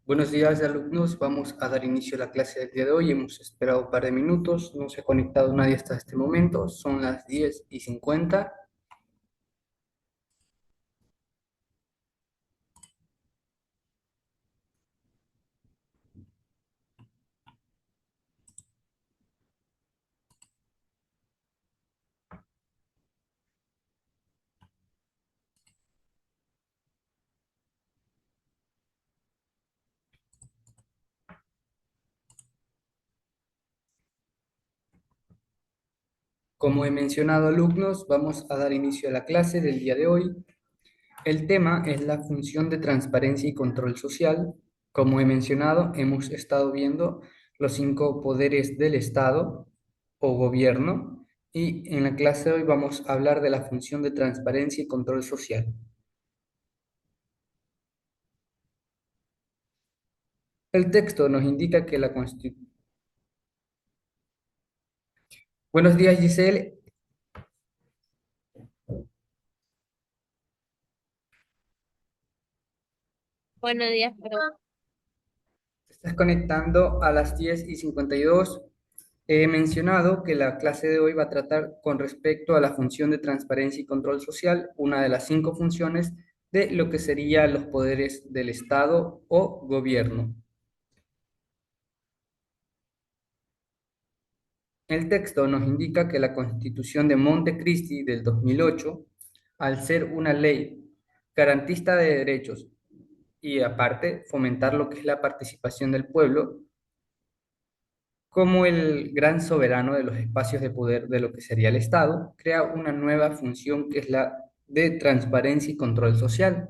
Buenos días, alumnos. Vamos a dar inicio a la clase del día de hoy. Hemos esperado un par de minutos. No se ha conectado nadie hasta este momento. Son las 10:50. Como he mencionado, alumnos, vamos a dar inicio a la clase del día de hoy. El tema es la función de transparencia y control social. Como he mencionado, hemos estado viendo los 5 poderes del Estado o gobierno y en la clase de hoy vamos a hablar de la función de transparencia y control social. El texto nos indica que la Constitución... Buenos días, Giselle. Buenos días, pero Te estás conectando a las 10:52. He mencionado que la clase de hoy va a tratar con respecto a la función de transparencia y control social, una de las 5 funciones de lo que serían los poderes del Estado o gobierno. El texto nos indica que la Constitución de Montecristi del 2008, al ser una ley garantista de derechos y aparte fomentar lo que es la participación del pueblo, como el gran soberano de los espacios de poder de lo que sería el Estado, crea una nueva función que es la de transparencia y control social.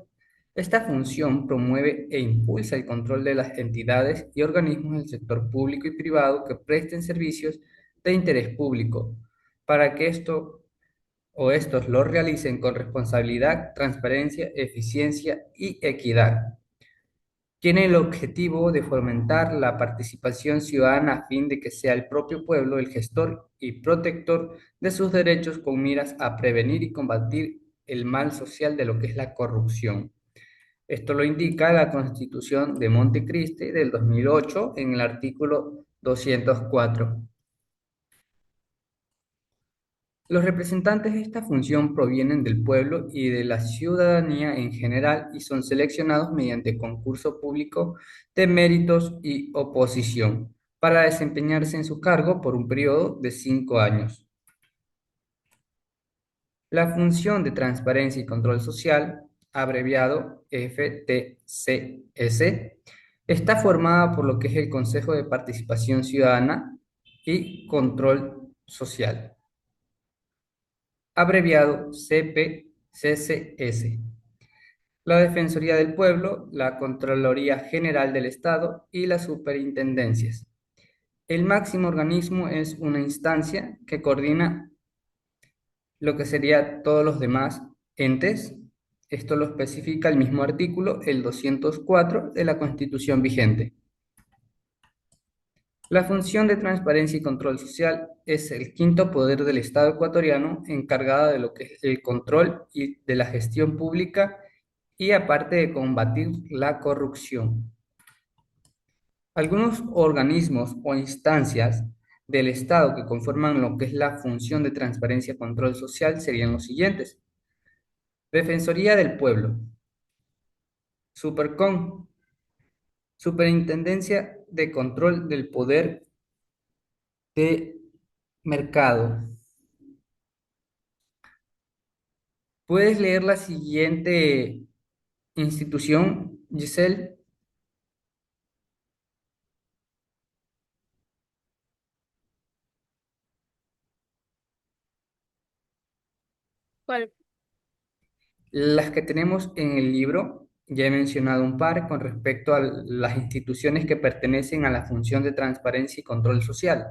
Esta función promueve e impulsa el control de las entidades y organismos del sector público y privado que presten servicios de interés público, para que esto o estos lo realicen con responsabilidad, transparencia, eficiencia y equidad. Tiene el objetivo de fomentar la participación ciudadana a fin de que sea el propio pueblo el gestor y protector de sus derechos con miras a prevenir y combatir el mal social de lo que es la corrupción. Esto lo indica la Constitución de Montecristi del 2008 en el artículo 204. Los representantes de esta función provienen del pueblo y de la ciudadanía en general y son seleccionados mediante concurso público de méritos y oposición para desempeñarse en su cargo por un periodo de 5 años. La función de transparencia y control social, abreviado FTCS, está formada por lo que es el Consejo de Participación Ciudadana y Control Social, abreviado CPCCS, la Defensoría del Pueblo, la Contraloría General del Estado y las superintendencias. El máximo organismo es una instancia que coordina lo que sería todos los demás entes. Esto lo especifica el mismo artículo, el 204 de la Constitución vigente. La función de transparencia y control social es el quinto poder del Estado ecuatoriano encargada de lo que es el control y de la gestión pública y aparte de combatir la corrupción. Algunos organismos o instancias del Estado que conforman lo que es la función de transparencia y control social serían los siguientes: Defensoría del Pueblo, Supercon, Superintendencia de Control del Poder de Mercado. ¿Puedes leer la siguiente institución, Giselle? ¿cuál? Las que tenemos en el libro, ya he mencionado un par con respecto a las instituciones que pertenecen a la función de transparencia y control social.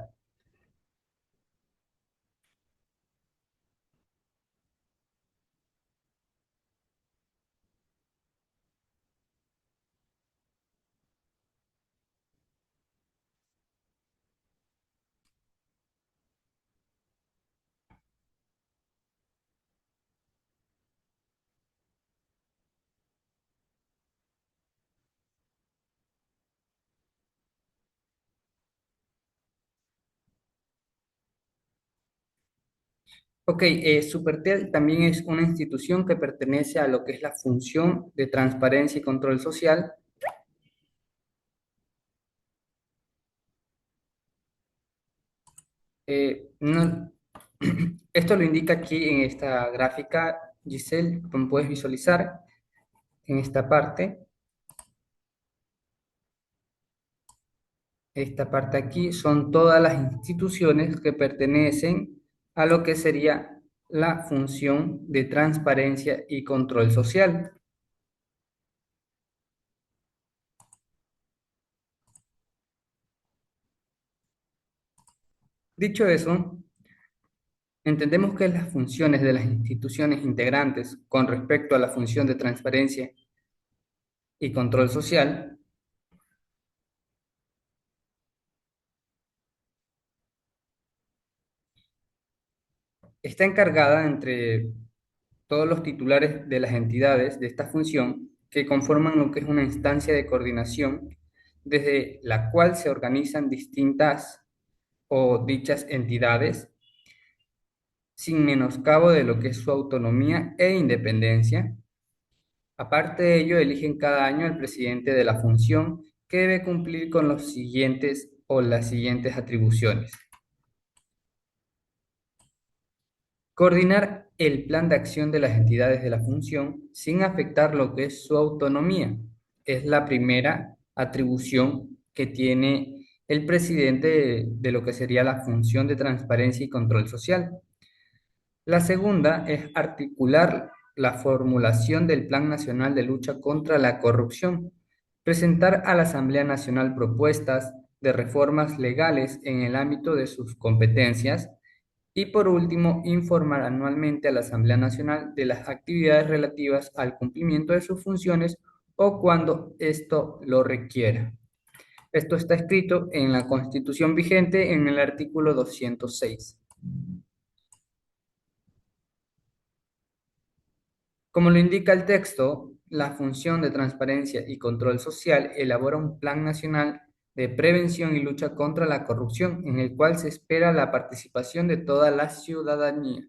Ok, Supertel también es una institución que pertenece a lo que es la función de transparencia y control social. Esto lo indica aquí en esta gráfica, Giselle, como puedes visualizar en esta parte. Esta parte aquí son todas las instituciones que pertenecen a lo que sería la función de transparencia y control social. Dicho eso, entendemos que las funciones de las instituciones integrantes con respecto a la función de transparencia y control social está encargada entre todos los titulares de las entidades de esta función que conforman lo que es una instancia de coordinación desde la cual se organizan distintas o dichas entidades sin menoscabo de lo que es su autonomía e independencia. Aparte de ello, eligen cada año al presidente de la función que debe cumplir con los siguientes o las siguientes atribuciones. Coordinar el plan de acción de las entidades de la función sin afectar lo que es su autonomía. Es la primera atribución que tiene el presidente de lo que sería la función de transparencia y control social. La segunda es articular la formulación del Plan Nacional de Lucha contra la Corrupción, presentar a la Asamblea Nacional propuestas de reformas legales en el ámbito de sus competencias y por último, informar anualmente a la Asamblea Nacional de las actividades relativas al cumplimiento de sus funciones o cuando esto lo requiera. Esto está escrito en la Constitución vigente en el artículo 206. Como lo indica el texto, la función de transparencia y control social elabora un plan nacional de prevención y lucha contra la corrupción, en el cual se espera la participación de toda la ciudadanía.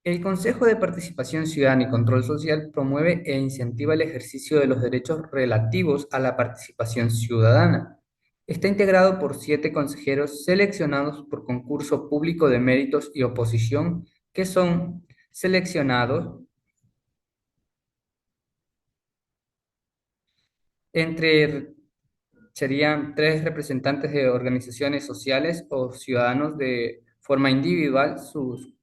El Consejo de Participación Ciudadana y Control Social promueve e incentiva el ejercicio de los derechos relativos a la participación ciudadana. Está integrado por 7 consejeros seleccionados por concurso público de méritos y oposición, que son seleccionados entre, serían 3 representantes de organizaciones sociales o ciudadanos de forma individual. Sus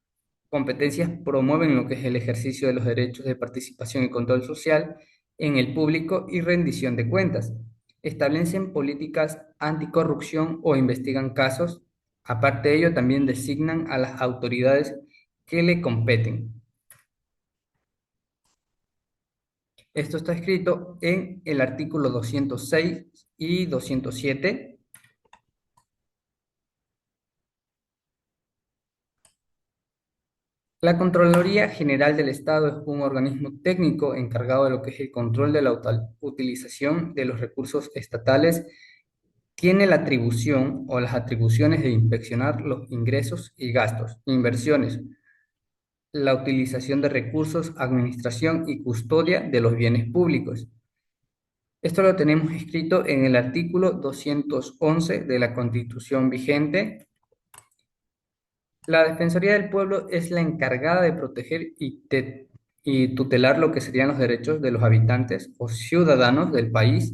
competencias promueven lo que es el ejercicio de los derechos de participación y control social en el público y rendición de cuentas. Establecen políticas anticorrupción o investigan casos. Aparte de ello, también designan a las autoridades que le competen. Esto está escrito en el artículo 206 y 207. La Contraloría General del Estado es un organismo técnico encargado de lo que es el control de la utilización de los recursos estatales. Tiene la atribución o las atribuciones de inspeccionar los ingresos y gastos, inversiones, la utilización de recursos, administración y custodia de los bienes públicos. Esto lo tenemos escrito en el artículo 211 de la Constitución vigente. La Defensoría del Pueblo es la encargada de proteger y tutelar lo que serían los derechos de los habitantes o ciudadanos del país.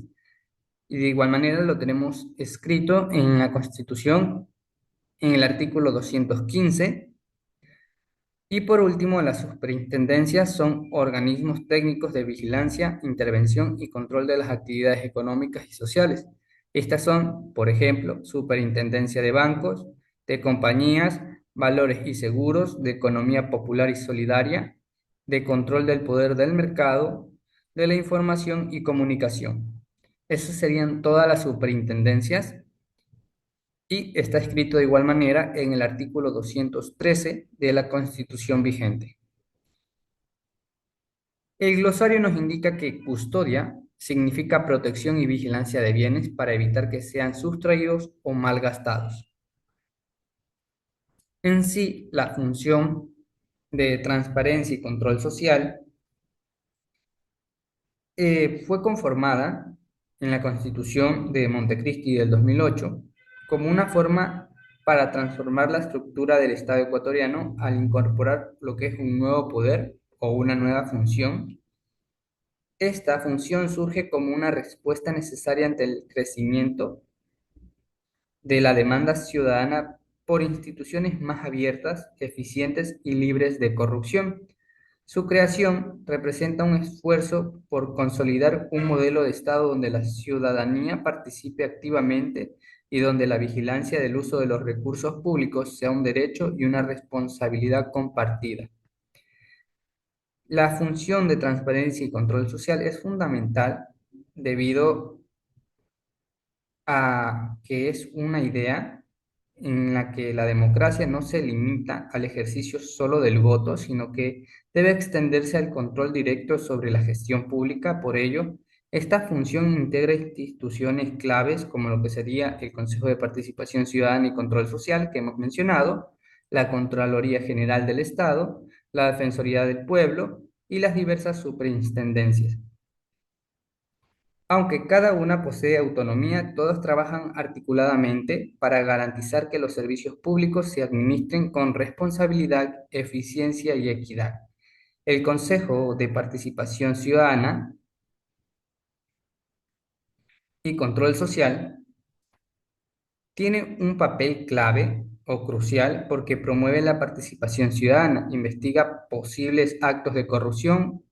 Y de igual manera lo tenemos escrito en la Constitución, en el artículo 215. Y por último, las superintendencias son organismos técnicos de vigilancia, intervención y control de las actividades económicas y sociales. Estas son, por ejemplo, superintendencia de bancos, de compañías, valores y seguros, de economía popular y solidaria, de control del poder del mercado, de la información y comunicación. Esas serían todas las superintendencias y está escrito de igual manera en el artículo 213 de la Constitución vigente. El glosario nos indica que custodia significa protección y vigilancia de bienes para evitar que sean sustraídos o malgastados. En sí, la función de transparencia y control social fue conformada en la Constitución de Montecristi del 2008 como una forma para transformar la estructura del Estado ecuatoriano al incorporar lo que es un nuevo poder o una nueva función. Esta función surge como una respuesta necesaria ante el crecimiento de la demanda ciudadana por instituciones más abiertas, eficientes y libres de corrupción. Su creación representa un esfuerzo por consolidar un modelo de Estado donde la ciudadanía participe activamente y donde la vigilancia del uso de los recursos públicos sea un derecho y una responsabilidad compartida. La función de transparencia y control social es fundamental debido a que es una idea en la que la democracia no se limita al ejercicio solo del voto, sino que debe extenderse al control directo sobre la gestión pública. Por ello, esta función integra instituciones claves como lo que sería el Consejo de Participación Ciudadana y Control Social que hemos mencionado, la Contraloría General del Estado, la Defensoría del Pueblo y las diversas superintendencias. Aunque cada una posee autonomía, todas trabajan articuladamente para garantizar que los servicios públicos se administren con responsabilidad, eficiencia y equidad. El Consejo de Participación Ciudadana y Control Social tiene un papel clave o crucial porque promueve la participación ciudadana, investiga posibles actos de corrupción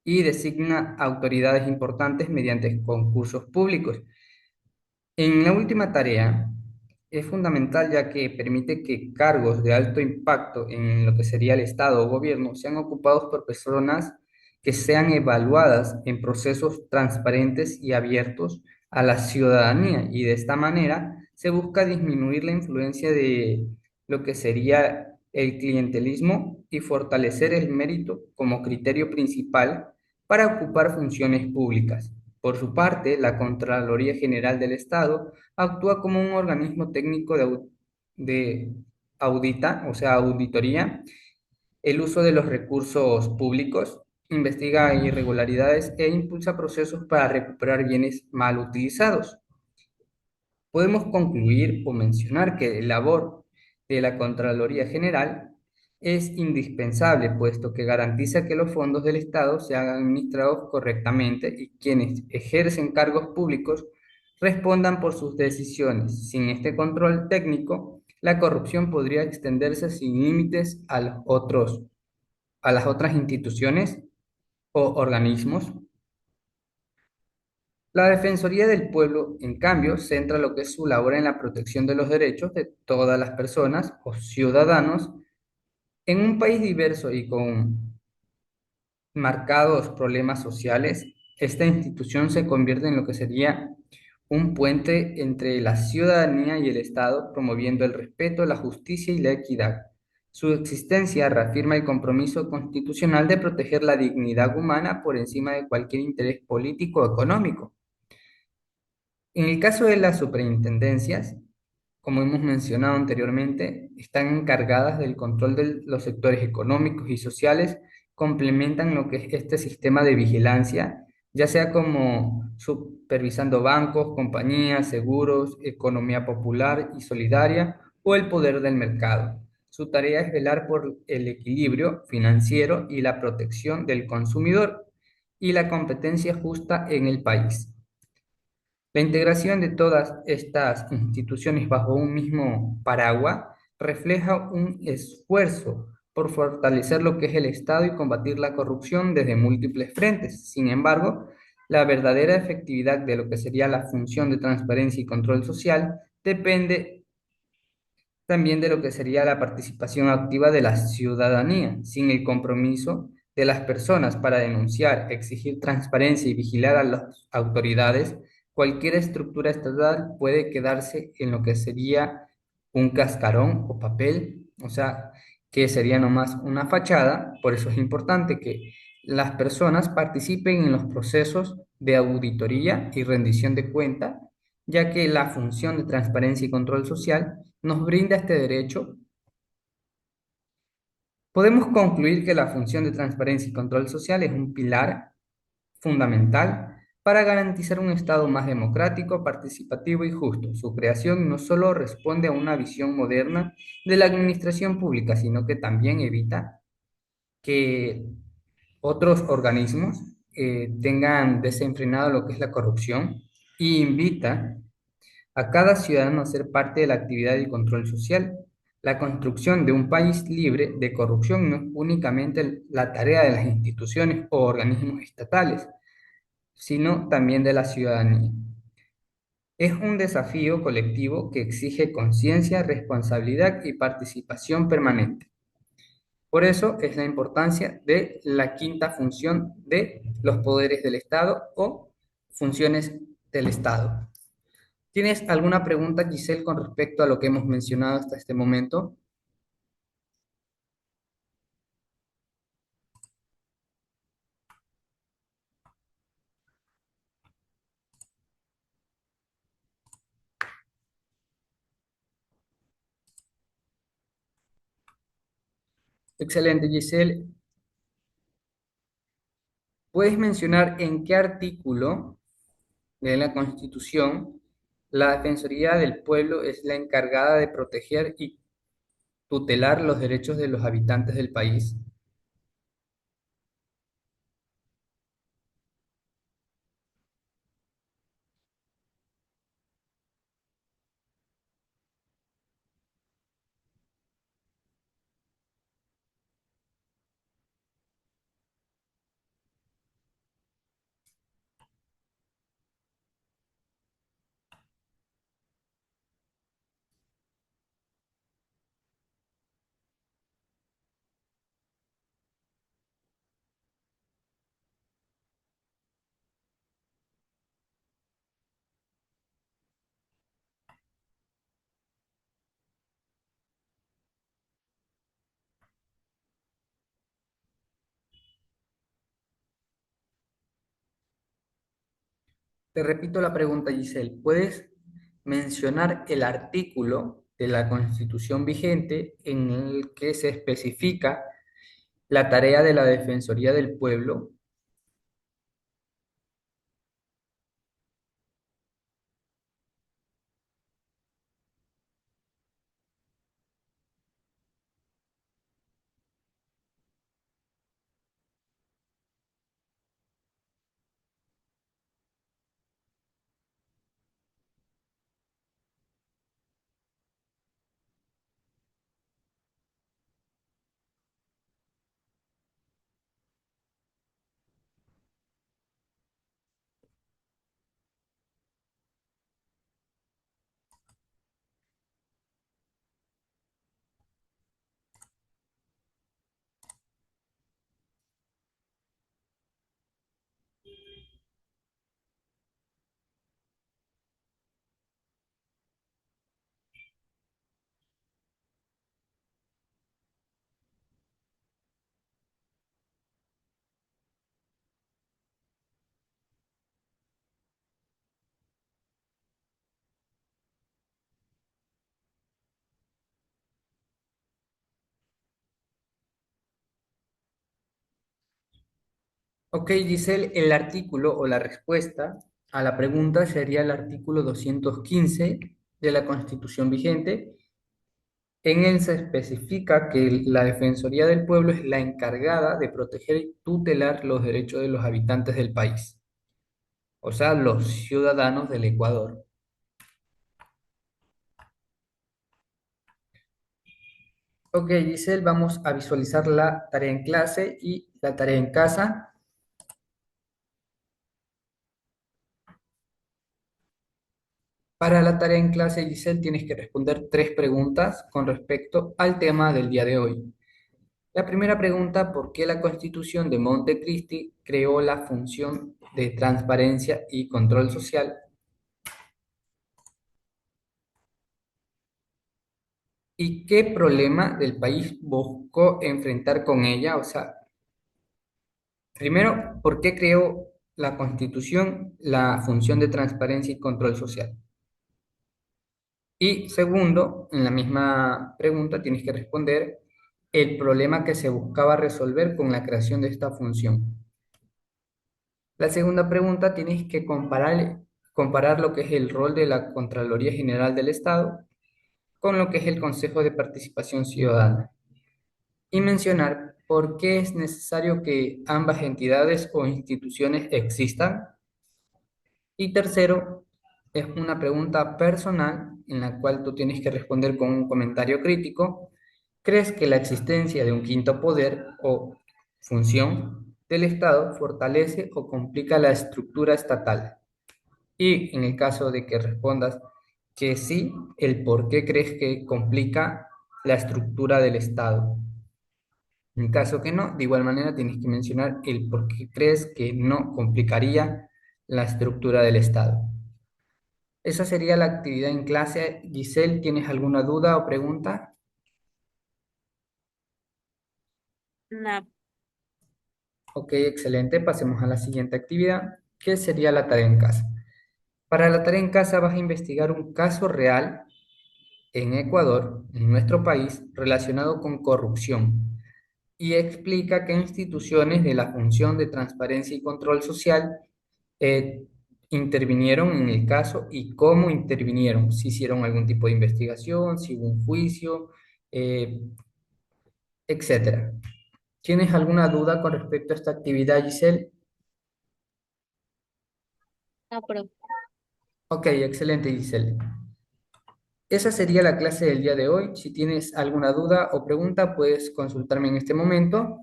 y designa autoridades importantes mediante concursos públicos. En la última tarea es fundamental ya que permite que cargos de alto impacto en lo que sería el Estado o gobierno sean ocupados por personas que sean evaluadas en procesos transparentes y abiertos a la ciudadanía y de esta manera se busca disminuir la influencia de lo que sería el clientelismo y fortalecer el mérito como criterio principal para ocupar funciones públicas. Por su parte, la Contraloría General del Estado actúa como un organismo técnico de audita, o sea, auditoría, el uso de los recursos públicos, investiga irregularidades e impulsa procesos para recuperar bienes mal utilizados. Podemos concluir o mencionar que la labor de la Contraloría General es indispensable, puesto que garantiza que los fondos del Estado sean administrados correctamente y quienes ejercen cargos públicos respondan por sus decisiones. Sin este control técnico, la corrupción podría extenderse sin límites a las otras instituciones o organismos. La Defensoría del Pueblo, en cambio, centra lo que es su labor en la protección de los derechos de todas las personas o ciudadanos en un país diverso y con marcados problemas sociales. Esta institución se convierte en lo que sería un puente entre la ciudadanía y el Estado, promoviendo el respeto, la justicia y la equidad. Su existencia reafirma el compromiso constitucional de proteger la dignidad humana por encima de cualquier interés político o económico. En el caso de las superintendencias, como hemos mencionado anteriormente, están encargadas del control de los sectores económicos y sociales, complementan lo que es este sistema de vigilancia, ya sea como supervisando bancos, compañías, seguros, economía popular y solidaria o el poder del mercado. Su tarea es velar por el equilibrio financiero y la protección del consumidor y la competencia justa en el país. La integración de todas estas instituciones bajo un mismo paraguas refleja un esfuerzo por fortalecer lo que es el Estado y combatir la corrupción desde múltiples frentes. Sin embargo, la verdadera efectividad de lo que sería la función de transparencia y control social depende también de lo que sería la participación activa de la ciudadanía, sin el compromiso de las personas para denunciar, exigir transparencia y vigilar a las autoridades. Cualquier estructura estatal puede quedarse en lo que sería un cascarón o papel, o sea, que sería nomás una fachada. Por eso es importante que las personas participen en los procesos de auditoría y rendición de cuenta, ya que la función de transparencia y control social nos brinda este derecho Podemos concluir que la función de transparencia y control social es un pilar fundamental para garantizar un Estado más democrático, participativo y justo. Su creación no solo responde a una visión moderna de la administración pública, sino que también evita que otros organismos tengan desenfrenado lo que es la corrupción y invita a cada ciudadano a ser parte de la actividad y control social. La construcción de un país libre de corrupción no es únicamente la tarea de las instituciones o organismos estatales, sino también de la ciudadanía. Es un desafío colectivo que exige conciencia, responsabilidad y participación permanente. Por eso es la importancia de la quinta función de los poderes del Estado o funciones del Estado. ¿Tienes alguna pregunta, Giselle, con respecto a lo que hemos mencionado hasta este momento? Excelente, Giselle. ¿Puedes mencionar en qué artículo de la Constitución la Defensoría del Pueblo es la encargada de proteger y tutelar los derechos de los habitantes del país? Te repito la pregunta, Giselle. ¿Puedes mencionar el artículo de la Constitución vigente en el que se especifica la tarea de la Defensoría del Pueblo? Ok, Giselle, el artículo o la respuesta a la pregunta sería el artículo 215 de la Constitución vigente. En él se especifica que la Defensoría del Pueblo es la encargada de proteger y tutelar los derechos de los habitantes del país, o sea, los ciudadanos del Ecuador. Ok, Giselle, vamos a visualizar la tarea en clase y la tarea en casa. Para la tarea en clase, Giselle, tienes que responder tres preguntas con respecto al tema del día de hoy. La primera pregunta, ¿por qué la Constitución de Montecristi creó la función de transparencia y control social? ¿Y qué problema del país buscó enfrentar con ella? O sea, primero, ¿por qué creó la Constitución la función de transparencia y control social? Y segundo, en la misma pregunta tienes que responder, el problema que se buscaba resolver con la creación de esta función. La segunda pregunta, tienes que comparar lo que es el rol de la Contraloría General del Estado con lo que es el Consejo de Participación Ciudadana y mencionar por qué es necesario que ambas entidades o instituciones existan. Y tercero, es una pregunta personal en la cual tú tienes que responder con un comentario crítico. ¿Crees que la existencia de un quinto poder o función del Estado fortalece o complica la estructura estatal? Y en el caso de que respondas que sí, el por qué crees que complica la estructura del Estado. En caso que no, de igual manera tienes que mencionar el por qué crees que no complicaría la estructura del Estado. Esa sería la actividad en clase. Giselle, ¿tienes alguna duda o pregunta? No, Ok, excelente. Pasemos a la siguiente actividad, que sería la tarea en casa. Para la tarea en casa vas a investigar un caso real en Ecuador, en nuestro país, relacionado con corrupción y explica qué instituciones de la función de transparencia y control social eh, intervinieron en el caso y cómo intervinieron, si hicieron algún tipo de investigación, si hubo un juicio, eh, etcétera. ¿Tienes alguna duda con respecto a esta actividad, Giselle? no, profe. Ok, excelente, Giselle. Esa sería la clase del día de hoy. Si tienes alguna duda o pregunta, puedes consultarme en este momento.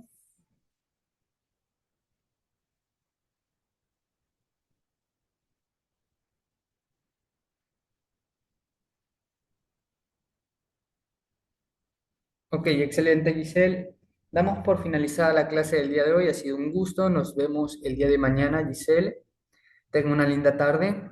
Ok, excelente, Giselle. Damos por finalizada la clase del día de hoy. Ha sido un gusto. Nos vemos el día de mañana, Giselle. Tenga una linda tarde.